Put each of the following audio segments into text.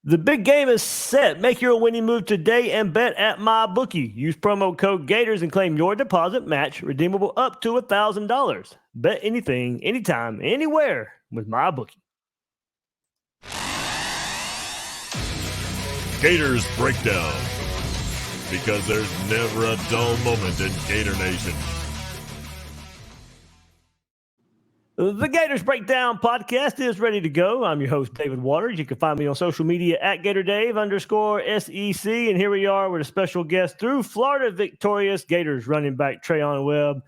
The big game is set. Make your winning move today and bet at MyBookie. Use promo code Gators and claim your deposit match, redeemable up to $1,000. Bet anything, anytime, anywhere with MyBookie. Gators Breakdown, because there's never a dull moment in Gator Nation. The Gators Breakdown podcast is ready to go. I'm your host, David Waters. You can find me on social media at GatorDave_SEC. And here we are with a special guest through Florida Victorious Gators running back Treyaun Webb,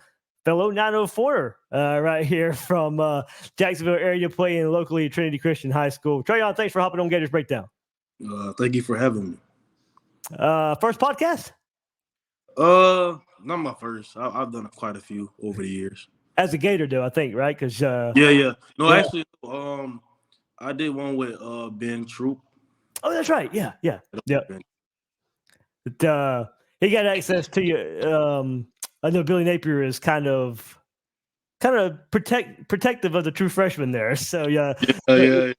fellow 904er right here from Jacksonville area, playing locally at Trinity Christian High School. Treyaun, thanks for hopping on Gators Breakdown. Thank you for having me. First podcast? Not my first. I've done quite a few over the years. As a Gator, though, I think, right? Because yeah. No, actually, I did one with Ben Troop. Oh, that's right. Yeah. But, he got access to you. I know Billy Napier is kind of protective of the true freshman there. So yeah. So,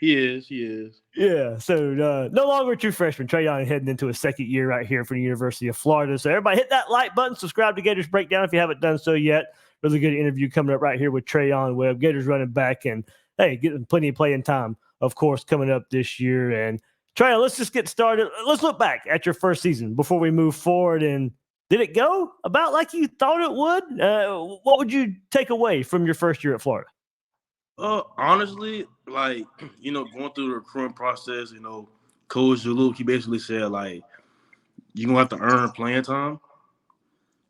he is. Yeah. So no longer a true freshman. Treyaun heading into his second year right here for the University of Florida. So everybody hit that like button, subscribe to Gators Breakdown if you haven't done so yet. Really good interview coming up right here with Treyaun Webb, Gators running back, and hey, getting plenty of playing time, of course, coming up this year. And Treyaun, let's just get started. Let's look back at your first season before we move forward. And did it go about like you thought it would? What would you take away from your first year at Florida? Honestly, going through the recruiting process, Coach Juluke, he basically said, you're going to have to earn playing time.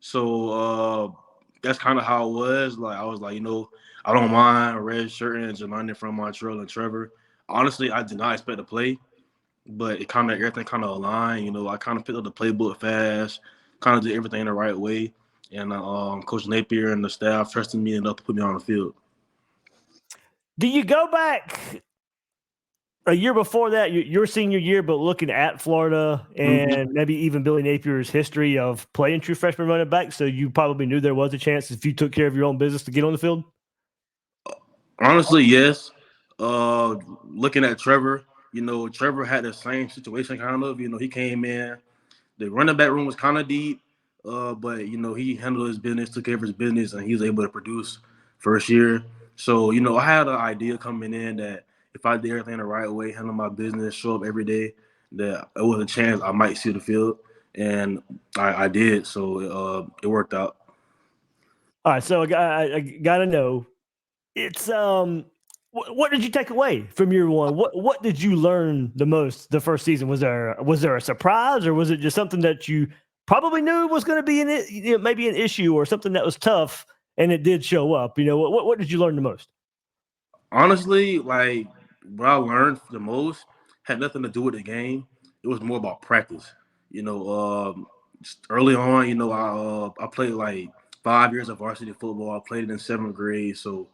So that's kind of how it was. I was like, I don't mind redshirting and just learning from Montreal and Trevor. Honestly, I did not expect to play, but everything kind of aligned. I kind of picked up the playbook fast, kind of did everything the right way. And Coach Napier and the staff trusted me enough to put me on the field. Do you go back a year before that, your senior year, but looking at Florida and maybe even Billy Napier's history of playing true freshman running back, so you probably knew there was a chance if you took care of your own business to get on the field? Honestly, yes. Looking at Trevor, Trevor had the same situation kind of. He came in, the running back room was kind of deep, but, he handled his business, took care of his business, and he was able to produce first year. So, I had an idea coming in that if I did everything the right way, handle my business, show up every day, that there was a chance I might see the field. And I did. So it worked out. All right. So I got to know, it's what did you take away from year one? What did you learn the most the first season? Was there a surprise, or was it just something that you probably knew was going to be maybe an issue or something that was tough? And it did show up. What did you learn the most? Honestly, what I learned the most had nothing to do with the game. It was more about practice. Early on, I played 5 years of varsity football. I played it in 7th grade, so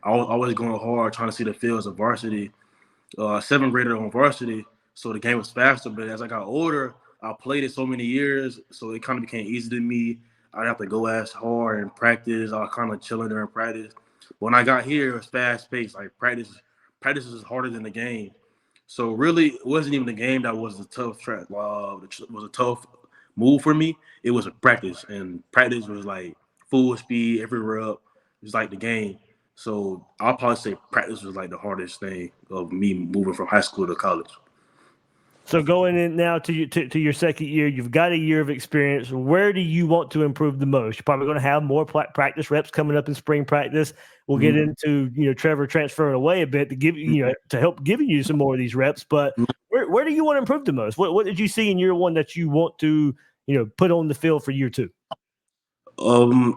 I was always going hard trying to see the field as a varsity, 7th grader on varsity. So the game was faster. But as I got older, I played it so many years, so it kind of became easy to me. I'd have to go as hard and practice. I was kind of chilling during practice. When I got here, it was fast-paced. Practice is harder than the game. So really, it wasn't even the game that was a tough track. Was a tough move for me. It was a practice, and practice was full speed every rep. It was like the game. So I'll probably say practice was the hardest thing of me moving from high school to college. So going in now to your second year, you've got a year of experience. Where do you want to improve the most? You're probably going to have more practice reps coming up in spring practice. We'll get into Trevor transferring away a bit to give to help giving you some more of these reps. But where do you want to improve the most? What did you see in year one that you want to put on the field for year two?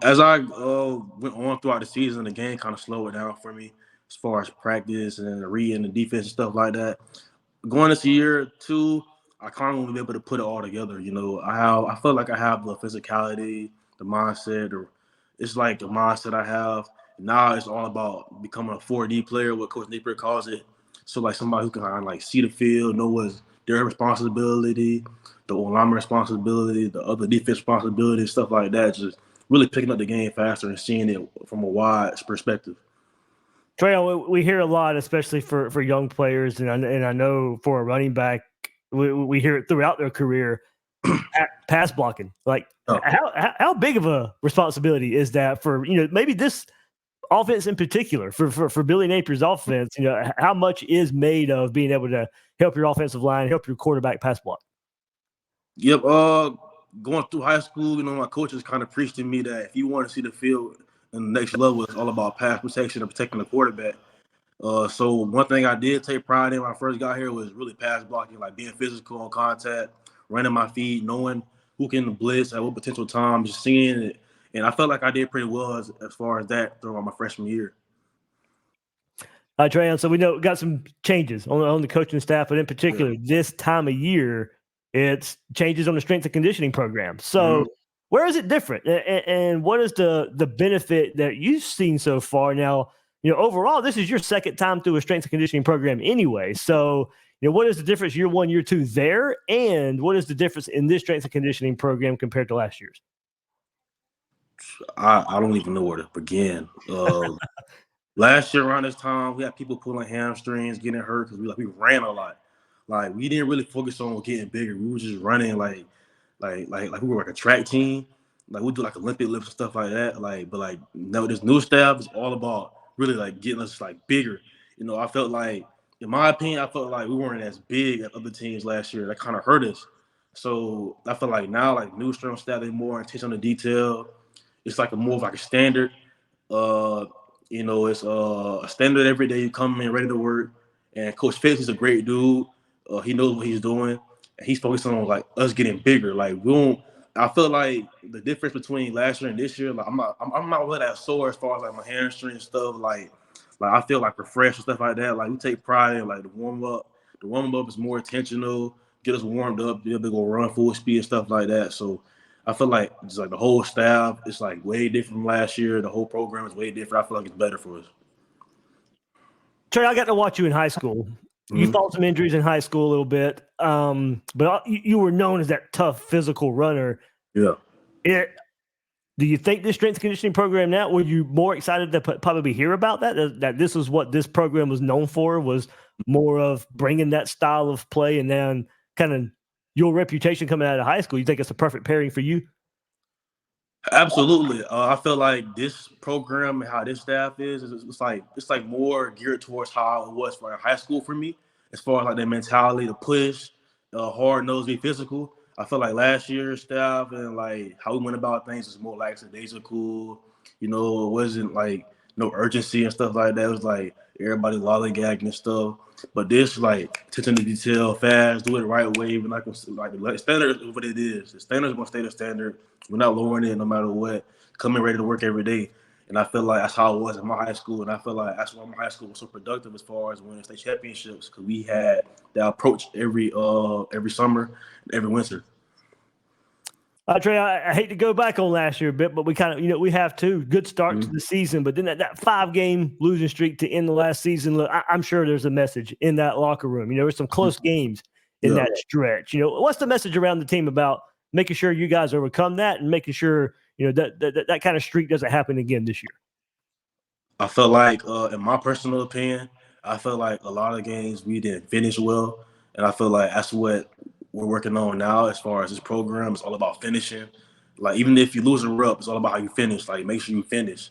As I went on throughout the season, the game kind of slowed down for me as far as practice and reading the defense and stuff like that. Going into year two, I kind of want to be able to put it all together. I feel like I have the physicality, the mindset, it's the mindset I have. Now it's all about becoming a 4D player, what Coach Napier calls it. So somebody who can see the field, know what's their responsibility, the lineman responsibility, the other defense responsibility, stuff like that. Just really picking up the game faster and seeing it from a wide perspective. Treyaun, we hear a lot, especially for young players, and I know for a running back, we hear it throughout their career. Pass blocking, like how big of a responsibility is that for maybe this offense in particular for Billy Napier's offense? How much is made of being able to help your offensive line, help your quarterback pass block? Yep. Going through high school, my coaches kind of preached to me that if you want to see the field in the next level, it's all about pass protection and protecting the quarterback. So one thing I did take pride in when I first got here was really pass blocking, like being physical on contact, running my feet, knowing who can blitz at what potential time, just seeing it. And I felt like I did pretty well as far as that throughout my freshman year. Treyaun, so we got some changes on the coaching staff, but in particular, this time of year, it's changes on the strength and conditioning program. So where is it different? And what is the benefit that you've seen so far? Now, overall, this is your second time through a strength and conditioning program anyway. So, what is the difference year one, year two there? And what is the difference in this strength and conditioning program compared to last year's? I don't even know where to begin. Last year around this time, we had people pulling hamstrings, getting hurt because we ran a lot. Like we didn't really focus on getting bigger. We were just running like we were like a track team. Like we do like Olympic lifts and stuff like that. But now this new staff is all about really like getting us like bigger. I felt like, in my opinion, we weren't as big as other teams last year. That kind of hurt us. So I feel like now like new strength staff, they more attention on the detail. It's like more of like a standard. It's a standard every day. You come in ready to work. And Coach Fitz is a great dude. He knows what he's doing. And he's focused on like us getting bigger. I feel like the difference between last year and this year, like I'm not really that sore as far as like my hamstring and stuff. Like I feel like refreshed and stuff like that. Like we take pride in like the warm up. The warm up is more intentional. Get us warmed up, be able to go run full speed and stuff like that. So I feel like just like the whole staff is like way different from last year. The whole program is way different. I feel like it's better for us. Trey, I got to watch you in high school. You fought some injuries in high school a little bit, but you were known as that tough physical runner. Yeah. Do you think this strength and conditioning program now, were you more excited to probably hear about that this is what this program was known for, was more of bringing that style of play, and then kind of your reputation coming out of high school? You think it's a perfect pairing for you? Absolutely. I feel like this program and how this staff is it's like more geared towards how it was for high school for me, as far as like the mentality, the push, hard nose, be physical. I feel like last year's staff and like how we went about things is more like cool. It wasn't like no urgency and stuff like that. It was like everybody lollygagging and stuff. But this like attention to detail, fast, do it the right way. We're not gonna like standard is what it is. The standard is gonna stay the standard. We're not lowering it no matter what. Coming ready to work every day. And I feel like that's how it was in my high school. And I feel like that's why my high school was so productive as far as winning state championships, because we had that approach every summer, every winter. Trey, I hate to go back on last year a bit, but we kind of, we have two good start to the season, but then that 5-game losing streak to end the last season, look, I'm sure there's a message in that locker room. There's some close games in that stretch. What's the message around the team about making sure you guys overcome that and making sure, that kind of streak doesn't happen again this year? I feel like, in my personal opinion, I feel like a lot of games we didn't finish well, and I feel like that's what we're working on now as far as this program. It's all about finishing. Like, even if you lose a rep, it's all about how you finish. Like, make sure you finish.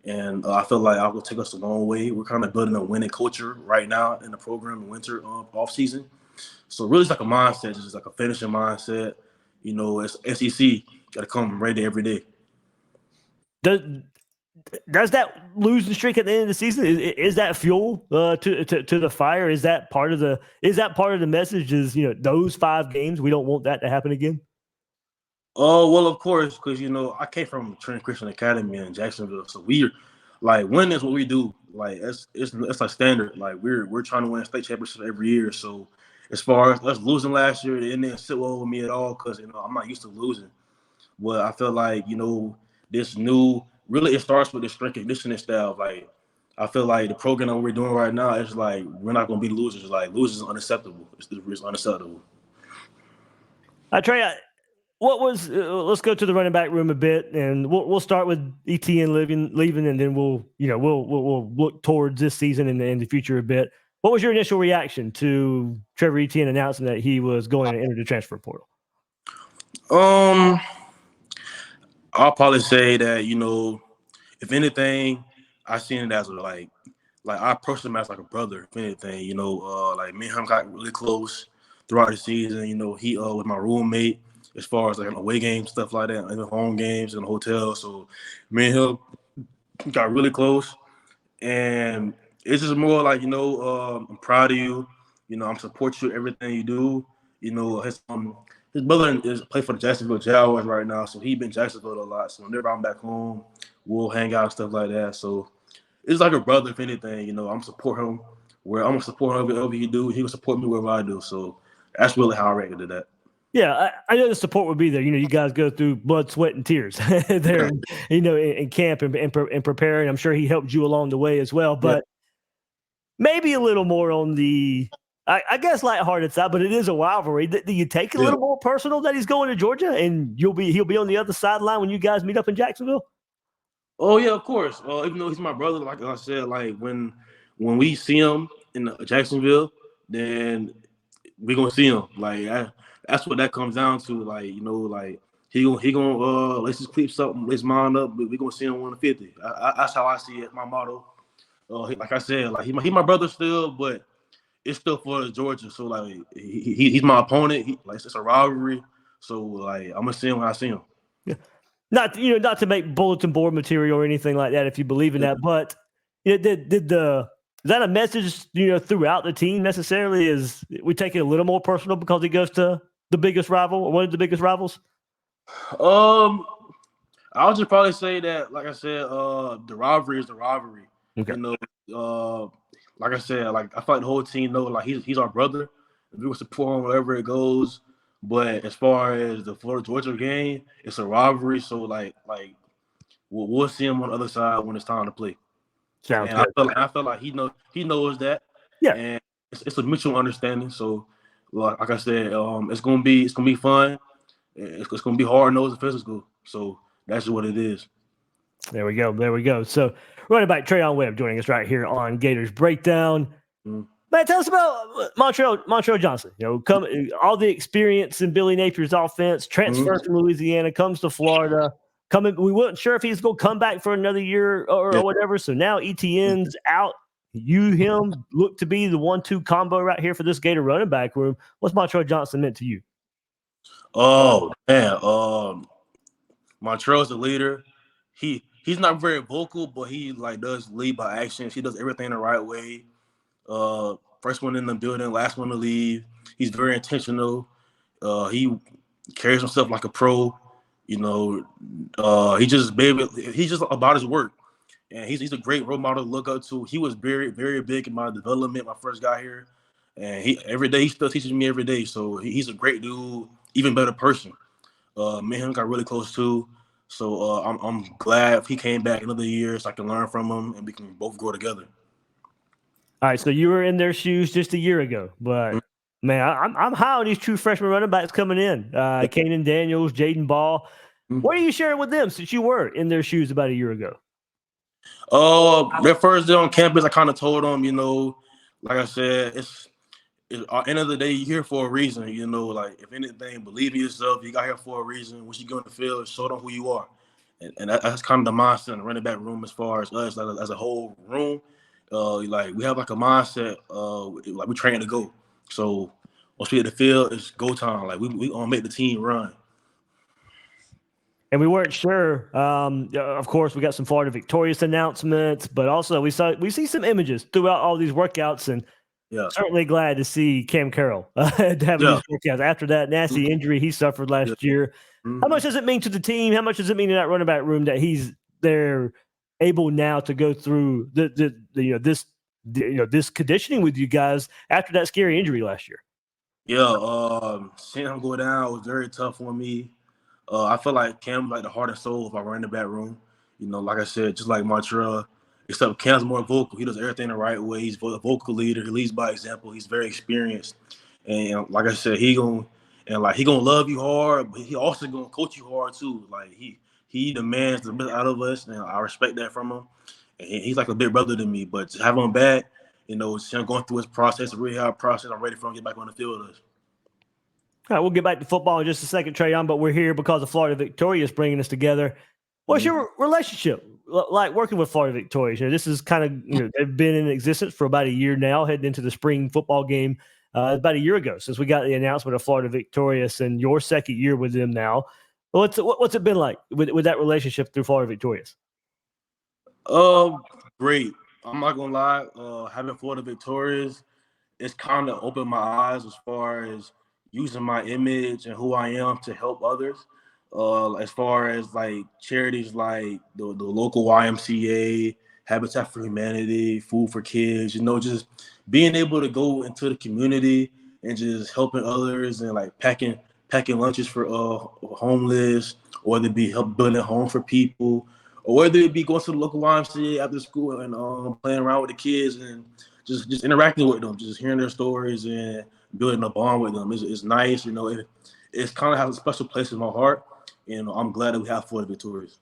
And I feel like I will take us a long way. We're kind of building a winning culture right now in the program in winter off season. So really, it's like a mindset, just like a finishing mindset. It's SEC, got to come ready every day. Does that losing streak at the end of the season, is that fuel to the fire? Is that part of the message? Is those 5 games, we don't want that to happen again? Oh, well, of course, because I came from Trent Christian Academy in Jacksonville, so we like winning is what we do. Like it's like standard. Like we're trying to win a state championship every year. So as far as us losing last year, it didn't sit well with me at all, because I'm not used to losing. But I feel like this new. Really, it starts with the strength and conditioning style. Like, I feel like the program that we're doing right now is like, we're not going to be losers. Like, losers is unacceptable. It's unacceptable. Trey, what was let's go to the running back room a bit, and we'll start with Etienne leaving, and then we'll look towards this season and in the future a bit. What was your initial reaction to Trevor Etienne announcing that he was going to enter the transfer portal? I'll probably say that, if anything, I seen it as like I approached him as like a brother. If anything, like me and him got really close throughout the season. He was my roommate as far as like away games, stuff like that, and home games in the hotel. So me and him got really close, and it's just more like I'm proud of you. I'm support you everything you do. His brother is play for the Jacksonville Jaguars right now, so he been in Jacksonville a lot. So whenever I'm back home, we'll hang out and stuff like that. So it's like a brother, if anything. I'm support him where I'm gonna support him whatever he do. He will support me wherever I do. So that's really how I reacted to that. Yeah, I know the support would be there. You guys go through blood, sweat, and tears there, in camp and preparing. I'm sure he helped you along the way as well, but maybe a little more on the, I guess, lighthearted side. But it is a rivalry. Do you take it a little more personal that he's going to Georgia and he'll be on the other sideline when you guys meet up in Jacksonville? Oh yeah, of course. Even though he's my brother, like I said, like when we see him in Jacksonville, then we gonna see him. Like that's what that comes down to. Like like he gonna let's just clip something, let's mind up. But we gonna see him 150. That's how I see it. My motto. Like I said, like he my brother still, but it's still for Georgia. So like he's my opponent. It's a rivalry. So like I'm gonna see him when I see him. Yeah. Not to make bulletin board material or anything like that, if you believe in that, but is that a message throughout the team necessarily? Is we take it a little more personal because he goes to the biggest rival or one of the biggest rivals? I'll just probably say that, like I said, the rivalry is the rivalry. Okay. Like I said, like I feel like the whole team know like he's our brother. We will support him wherever it goes. But as far as the Florida Georgia game, it's a rivalry. So like we'll see him on the other side when it's time to play. Sounds and good. I feel like he knows that. Yeah. And it's a mutual understanding. So like I said, it's gonna be fun. It's gonna be hard nosed and physical. So that's what it is. There we go. So running back Treyaun Webb joining us right here on Gators Breakdown. Man, tell us about Montrell Johnson. All the experience in Billy Napier's offense, transfers from Louisiana, comes to Florida. We weren't sure if he's going to come back for another year or whatever. So now Etienne's out. Him look to be the 1-2 combo right here for this Gator running back room. What's Montrell Johnson meant to you? Oh man, Montrell's a leader. He's not very vocal, but he like does lead by actions. He does everything the right way. First one in the building, last one to leave. He's very intentional. He carries himself like a pro. He's just about his work, and he's a great role model to look up to. He was very, very big in my development when I first got here, and every day he still teaches me every day. So he's a great dude, even better person. Me and him got really close too. So I'm glad he came back another year so I can learn from him and we can both grow together. All right, so you were in their shoes just a year ago, but man, I'm high on these true freshman running backs coming in. Kanan Daniels, Jaden Ball. What are you sharing with them since you were in their shoes about a year ago? Their first day on campus, I kind of told them, like I said, it's at the end of the day, you're here for a reason. Like if anything, believe in yourself. You got here for a reason. What you going to feel is show them who you are, and that's kind of the mindset in the running back room as far as us as a whole room. Like we have like a mindset, like we train to go. So once we hit the field, it's go time. Like we gonna make the team run. And we weren't sure. Of course, we got some Florida Victorious announcements, but also we see some images throughout all these workouts, and certainly glad to see Cam Carroll having these workouts after that nasty injury he suffered last year. How much does it mean to the team? How much does it mean in that running back room that he's there, able now to go through this conditioning with you guys after that scary injury last year? Seeing him go down was very tough on me. I feel like Cam like the heart and soul of our running back room. Like I said, just like Montrell, except Cam's more vocal. He does everything the right way. He's a vocal leader. He leads by example. He's very experienced. And like I said, he gonna And like he gonna love you hard, but he also gonna coach you hard too. Like he demands the best out of us, and I respect that from him. And he's like a big brother to me. But to have him back, going through his process, a really hard process, I'm ready for him to get back on the field with us. All right, we'll get back to football in just a second, Treyaun, but we're here because of Florida Victorious bringing us together. What's your relationship like working with Florida Victorious? This is kind of, they've been in existence for about a year now, heading into the spring football game about a year ago since we got the announcement of Florida Victorious, and your second year with them now. What's it been like with that relationship through Florida Victorious? Great. I'm not gonna lie. Having Florida Victorious, it's kind of opened my eyes as far as using my image and who I am to help others. As far as like charities like the local YMCA, Habitat for Humanity, Food for Kids, just being able to go into the community and just helping others and like packing lunches for homeless, or whether it be help building a home for people, or whether it be going to the local YMCA after school and playing around with the kids and just interacting with them, just hearing their stories and building a bond with them. It's nice, it's kind of has a special place in my heart. And I'm glad that we have Florida Victorious.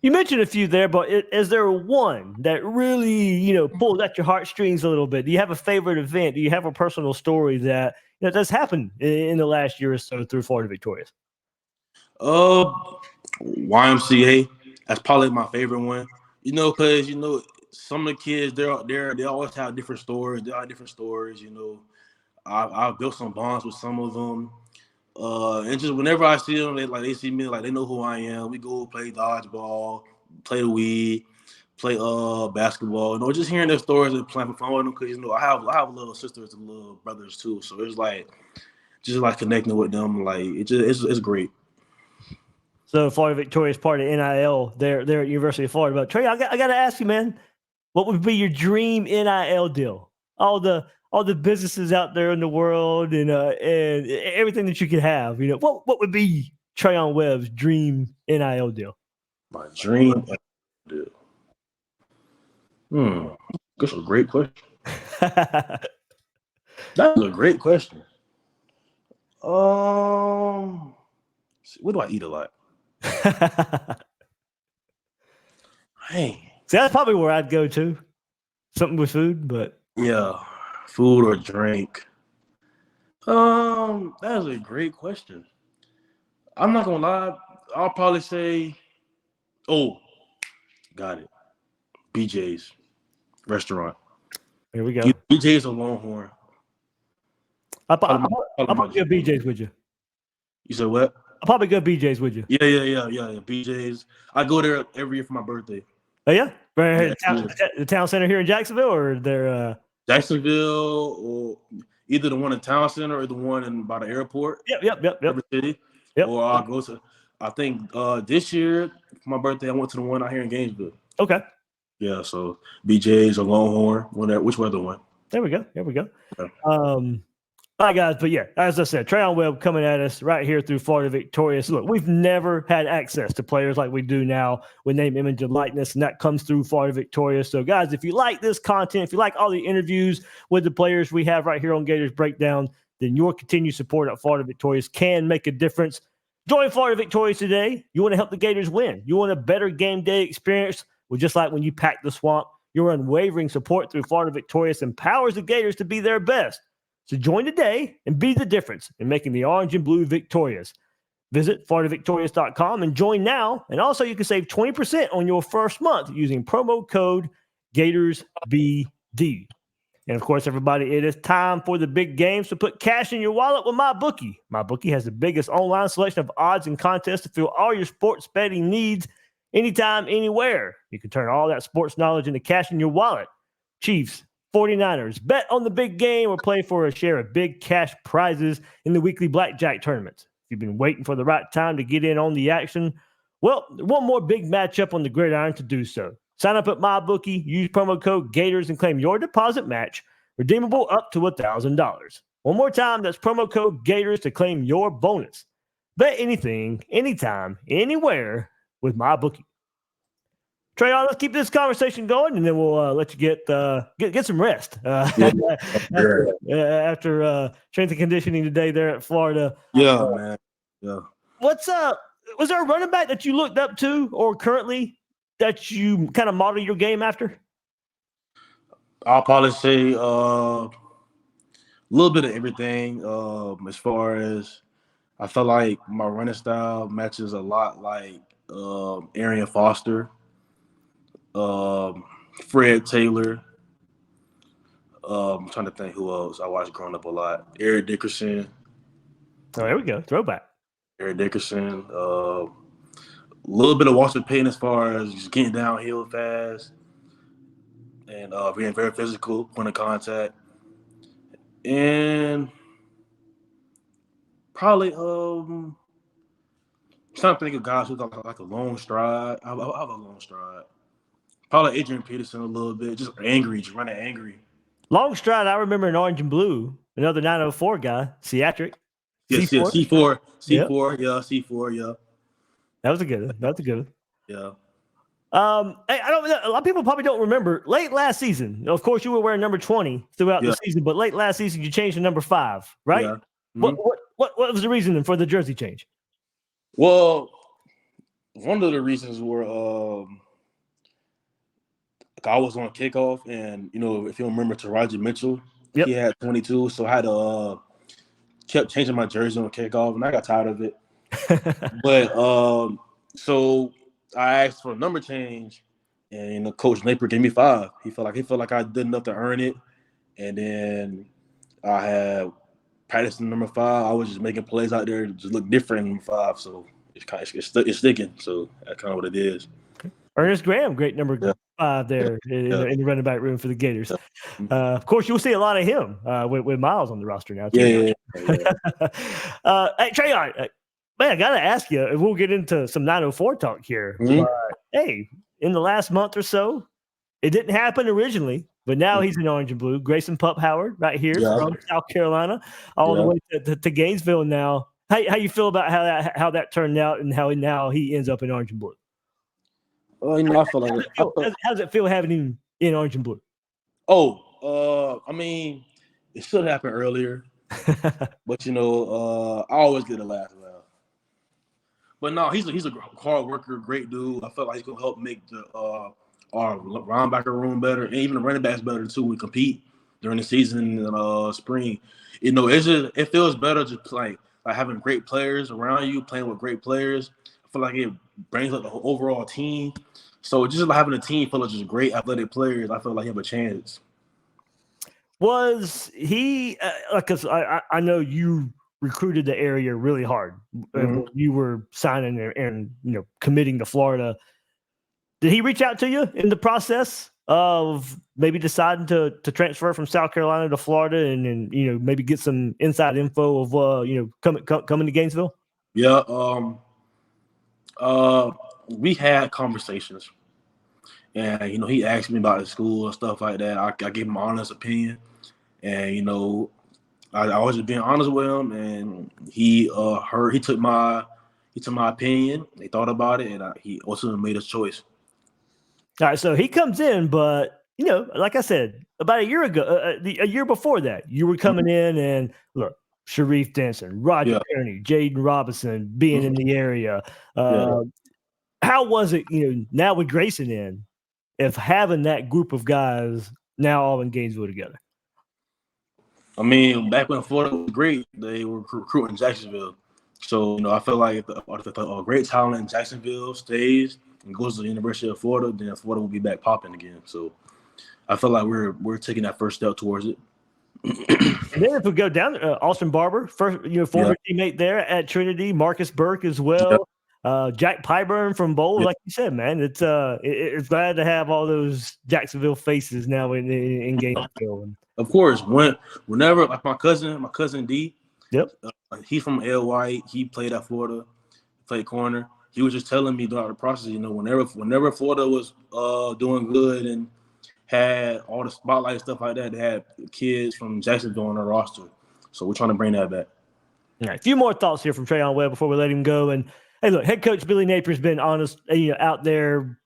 You mentioned a few there, but is there one that really, pulls at your heartstrings a little bit? Do you have a favorite event? Do you have a personal story that that's happened in the last year or so through Florida Victorious? YMCA, that's probably my favorite one. Because some of the kids they always have different stories. They have different stories. I've built some bonds with some of them. And just whenever I see them, they see me, like they know who I am. We go play dodgeball, play the weed, play basketball. Just hearing their stories and playing fun with them, because I have little sisters and little brothers too. So it's like just like connecting with them, like it's great. So Florida Victorious part of NIL. They're at University of Florida. But Trey, I got to ask you, man, what would be your dream NIL deal? All the businesses out there in the world and everything that you could have. What would be Treyaun Webb's dream NIL deal? My dream deal. That's a great question. That's a great question. What do I eat a lot? Hey. See, that's probably where I'd go to. Something with food, but yeah. Food or drink? That is a great question. I'm not gonna lie. I'll probably say, got it. BJ's restaurant. Here we go. BJ's or Longhorn. I'll probably go BJ's with you. You said what? I'll probably go BJ's with you. Yeah. BJ's. I go there every year for my birthday. Oh yeah, right here, the town center here in Jacksonville, or they're Jacksonville, or either the one in town center or the one by the airport. Yep. City. Yep. Or I'll go to. I think this year for my birthday, I went to the one out here in Gainesville. Okay. Yeah, so BJ's or Longhorn, which other one? There we go. Okay. All right, guys. But yeah, as I said, Treyaun Webb coming at us right here through Florida Victorious. Look, we've never had access to players like we do now with name, image, and likeness, and that comes through Florida Victorious. So, guys, if you like this content, if you like all the interviews with the players we have right here on Gators Breakdown, then your continued support at Florida Victorious can make a difference. Join Florida Victorious today. You want to help the Gators win. You want a better game day experience. Well, just like when you pack the swamp, your unwavering support through Florida Victorious empowers the Gators to be their best. So join today and be the difference in making the orange and blue victorious. Visit floridavictorious.com and join now. And also you can save 20% on your first month using promo code GatorsBD. And of course, everybody, it is time for the big game. So put cash in your wallet with MyBookie. MyBookie has the biggest online selection of odds and contests to fill all your sports betting needs anytime, anywhere. You can turn all that sports knowledge into cash in your wallet. Chiefs, 49ers, bet on the big game or play for a share of big cash prizes in the weekly blackjack tournaments. If you've been waiting for the right time to get in on the action, well, one more big matchup on the gridiron to do so. Sign up at MyBookie, use promo code Gators, and claim your deposit match, redeemable up to $1,000. One more time, that's promo code Gators to claim your bonus. Bet anything, anytime, anywhere with MyBookie. Treyaun, let's keep this conversation going, and then we'll let you get some rest after strength and conditioning today there at Florida. Yeah, man. Yeah. Was there a running back that you looked up to or currently that you kind of model your game after? I'll probably say a little bit of everything. As far as I feel like my running style matches a lot like Arian Foster, Fred Taylor. I'm trying to think who else I watched growing up a lot. Eric Dickerson. Oh, there we go. Throwback. Eric Dickerson. A little bit of Walter Payton as far as just getting downhill fast and being very physical, point of contact. And probably trying to think of guys who got like a long stride. I have a long stride. Probably Adrian Peterson a little bit, just angry, just running angry. Long stride, I remember in orange and blue, another 904 guy, Seatric. Yes, C4? C4, Yep. C4, yeah. That was a good one. Yeah. I don't. A lot of people probably don't remember. Late last season, of course, you were wearing number 20 throughout the season, but late last season you changed to number 5, right? Yeah. Mm-hmm. What was the reason for the jersey change? Well, one of the reasons were I was on kickoff, and if you remember, Taraji Mitchell, he had 22, so I had to kept changing my jersey on kickoff, and I got tired of it. But so I asked for a number change, and Coach Napier gave me 5. He felt like I did enough to earn it, and then I had practiced in number 5. I was just making plays out there to just look different in number 5, so it's sticking. So that's kind of what it is. Ernest Graham, great number 5 there in the running back room for the Gators. Of course, you'll see a lot of him with Miles on the roster now, too. Yeah. Hey, Treyaun, man, I got to ask you, and we'll get into some 904 talk here. But, hey, in the last month or so, it didn't happen originally, but now he's in orange and blue. Grayson Pup Howard right here from South Carolina, all the way to Gainesville now. How you feel about how that turned out and how now he ends up in orange and blue? Well, I feel like how does it feel having him in orange and blue? I mean, it should happen earlier, but I always get a laugh. But no, he's a hard worker, great dude. I feel like he's gonna help make our linebacker room better, and even the running backs better too. We compete during the season and spring. It feels better just like having great players around you, playing with great players. I feel like it brings up the whole overall team. So just having a team full of just great athletic players, I feel like you have a chance. Was he because I know you recruited the area really hard. You were signing and committing to Florida. Did he reach out to you in the process of maybe deciding to transfer from South Carolina to Florida and maybe get some inside info of coming to Gainesville? Yeah, we had conversations, and he asked me about the school and stuff like that. I gave him my honest opinion, and I was just being honest with him, and he took my opinion. He thought about it, and he also made his choice. All right, so he comes in, but like I said, about a year ago, a year before that, you were coming in, and look, Sharif Denson, Roger Kearney, Jaden Robinson being in the area. How was it, now with Grayson in, if having that group of guys now all in Gainesville together? I mean, back when Florida was great, they were recruiting Jacksonville. So, I feel like if a great talent in Jacksonville stays and goes to the University of Florida, then Florida will be back popping again. So, I feel like we're taking that first step towards it. And then if we go down, Austin Barber, former teammate there at Trinity, Marcus Burke as well, Jack Pyburn from Bowles. Like you said, man, it's glad to have all those Jacksonville faces now in Gainesville. Of course, whenever like my cousin D, he's from LY. He played at Florida, played corner. He was just telling me throughout the process, whenever Florida was doing good and had all the spotlight and stuff like that, they had kids from Jacksonville on their roster. So we're trying to bring that back. All right, a few more thoughts here from Treyaun Webb before we let him go. And Hey, look, head coach Billy Napier's been honest, out there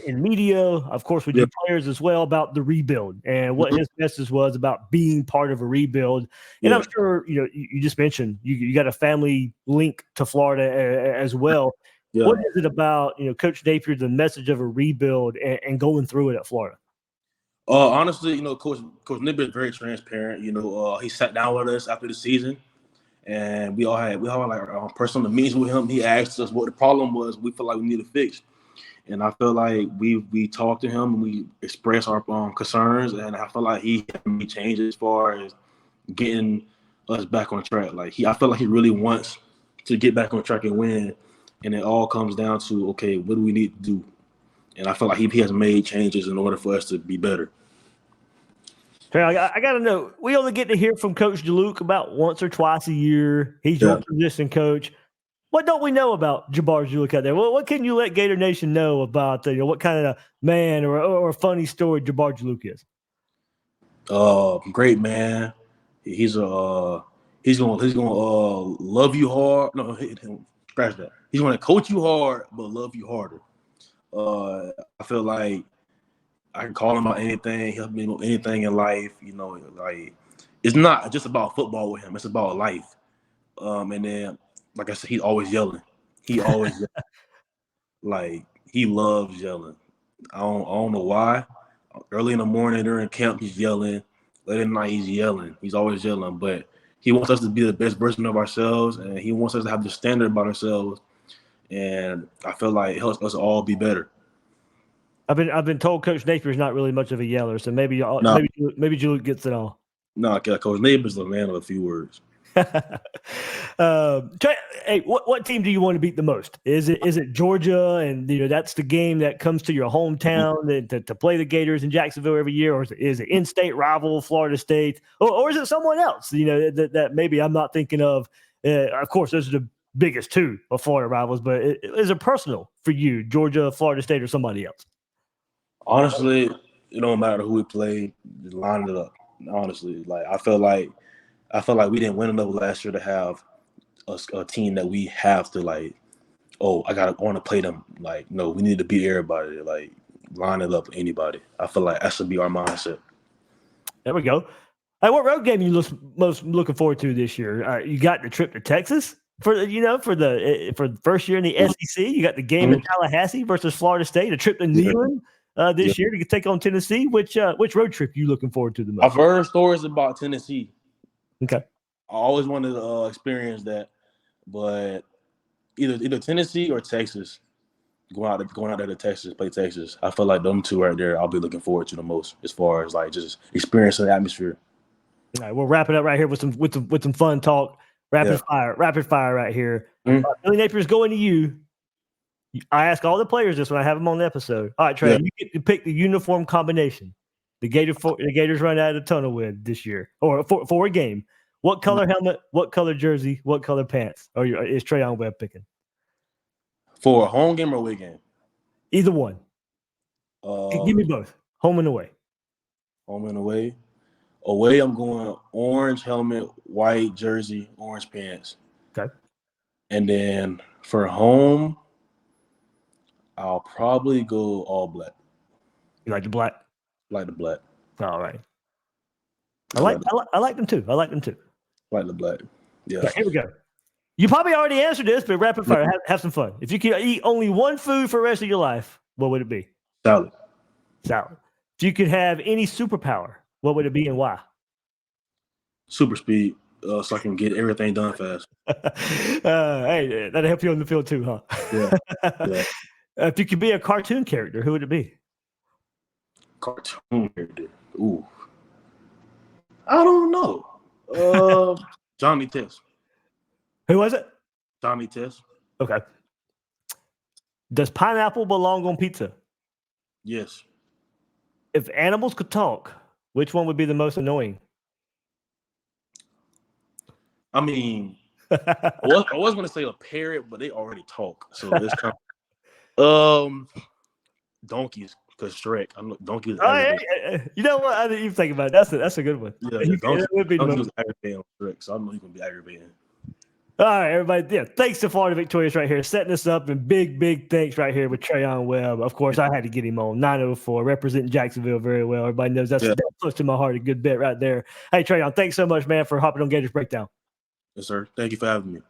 in media, of course, with you players as well, about the rebuild and what his message was about being part of a rebuild. And I'm sure, you just mentioned you got a family link to Florida as well. Yeah. What is it about, Coach Napier, the message of a rebuild and going through it at Florida? Honestly, Coach Napier is very transparent. He sat down with us after the season. And we all had like personal meetings with him. He asked us what the problem was. We feel like we need to fix, and I feel like we talked to him and we expressed our concerns. And I feel like he made changes as far as getting us back on track. Like I feel like he really wants to get back on track and win. And it all comes down to, okay, what do we need to do? And I feel like he has made changes in order for us to be better. I got to know, we only get to hear from Coach Juluke about once or twice a year. He's your position coach. What don't we know about Jabar Juluke out there? What can you let Gator Nation know about what kind of man or funny story Jabar Juluke is? Great man. He's gonna love you hard. No, scratch that. He's gonna coach you hard, but love you harder. I feel like I can call him about anything, help me with anything in life. Like it's not just about football with him; it's about life. And then, like I said, he's always yelling. He always yelling. Like he loves yelling. I don't know why. Early in the morning during camp, he's yelling. Late at night, he's yelling. He's always yelling. But he wants us to be the best version of ourselves, and he wants us to have the standard about ourselves. And I feel like it helps us all be better. I've been told Coach Napier is not really much of a yeller, so maybe Juluke gets it all. No, Coach Napier's the man of a few words. Hey, what team do you want to beat the most? Is it Georgia, and that's the game that comes to your hometown to play the Gators in Jacksonville every year, or is it in-state rival Florida State, or is it someone else? That maybe I'm not thinking of. Of course, those are the biggest two of Florida rivals, but is it personal for you, Georgia, Florida State, or somebody else? Honestly, it don't matter who we play. Just line it up. Honestly, like I feel like we didn't win enough last year to have a team that we have to like. Oh, I want to play them. Like, no, we need to beat everybody. Like, line it up with anybody. I feel like that should be our mindset. There we go. Hey, what road game are you most looking forward to this year? You got the trip to Texas for the first year in the SEC. You got the game in Tallahassee versus Florida State. A trip to Neyland this year to take on Tennessee. Which road trip are you looking forward to the most? I've heard stories about Tennessee. Okay. I always wanted to experience that, but either Tennessee or Texas. Going out there to Texas, play Texas. I feel like them two right there, I'll be looking forward to the most as far as like just experiencing the atmosphere. All right, we'll wrap it up right here with some fun talk. Rapid fire right here. Billy Napier's going to you. I ask all the players this when I have them on the episode. All right, Trey, you get to pick the uniform combination. The Gators run out of the tunnel with this year, or for a game. What color helmet? What color jersey? What color pants? Or is Treyaun Webb picking? For a home game or away game? Either one. Give me both. Home and away. Home and away. Away, I'm going orange helmet, white jersey, orange pants. Okay. And then for home, I'll probably go all black. You like the black? Like the black. All right. I like them too. Like the black. Yeah. Okay, here we go. You probably already answered this, but rapid fire. Have some fun. If you could eat only one food for the rest of your life, what would it be? Salad. If you could have any superpower, what would it be and why? Super speed, so I can get everything done fast. Hey, that'll help you on the field too, huh? Yeah. If you could be a cartoon character, who would it be? Cartoon character. Ooh. I don't know. Johnny Test. Who was it? Johnny Test. Okay. Does pineapple belong on pizza? Yes. If animals could talk, which one would be the most annoying? I mean, I was going to say a parrot, but they already talk. So it's kind of donkeys, because Shrek. Donkeys. You know what? I didn't even think about it. That's a good one. Yeah, donkeys was aggravating on Shrek, so I know he's going to be aggravating. All right, everybody. Yeah, thanks to Florida Victorious right here, setting us up, and big thanks right here with Treyaun Webb. Of course, I had to get him on 904, representing Jacksonville very well. Everybody knows that's close to my heart a good bit right there. Hey, Treyaun, thanks so much, man, for hopping on Gators Breakdown. Yes, sir. Thank you for having me.